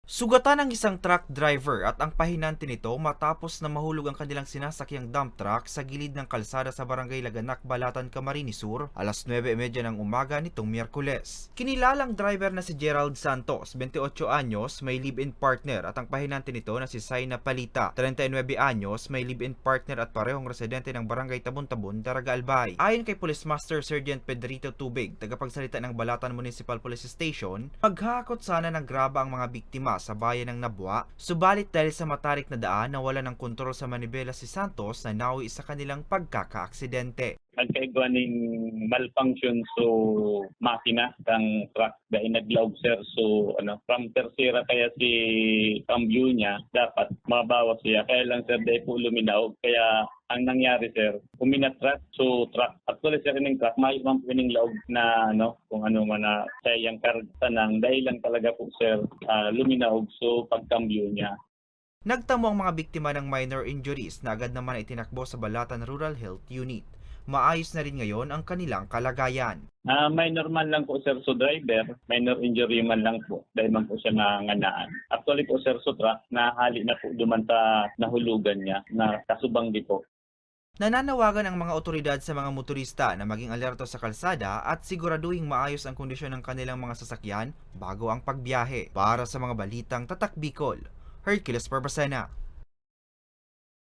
Sugatan ng isang truck driver at ang pahinante nito matapos na mahulog ang kanilang sinasakyang dump truck sa gilid ng kalsada sa barangay Laganak, Balatan, Camarines Sur, alas 9:30 ng umaga nitong Miyerkules. Kinilalang driver na si Gerald Santos, 28 anyos, may live-in partner at ang pahinante nito na si Saina Palita, 39 anyos, may live-in partner at parehong residente ng barangay Tabon-Tabon, Daraga Albay. Ayon kay Police Master Sergeant Pedrito Tubig, tagapagsalita ng Balatan Municipal Police Station, maghahakot sana ng graba ang mga biktima sa bayan ng Nabwa, subalit dahil sa matarik na daan nawala ng kontrol sa manibela si Santos na nawi sa kanilang pagkakaaksidente. Nagkaigwa ng malfunction so makina kang truck dahil naglaog sir so from tercera kaya si cambio niya dapat mabawas siya kaya lang sir dahil po luminaw kaya ang nangyari sir truck so truck actually sir ng truck may man po ning laog na kung ano man na sayang karga nang dahil lang talaga po sir luminaw so pagcambio niya. Nagtamo ang mga biktima ng minor injuries na agad naman itinakbo sa Balatan Rural Health Unit. Maayos na rin ngayon ang kanilang kalagayan. Minor man lang po sir so driver, minor injury man lang po dahil man po siya nanganaan. Actually po sir so truck, nahali na po duman sa nahulugan niya na kasubang di po. Nananawagan ang mga otoridad sa mga motorista na maging alerto sa kalsada at siguraduhing maayos ang kondisyon ng kanilang mga sasakyan bago ang pagbiyahe. Para sa mga balitang Tatak Bicol, Hercules Barbacena.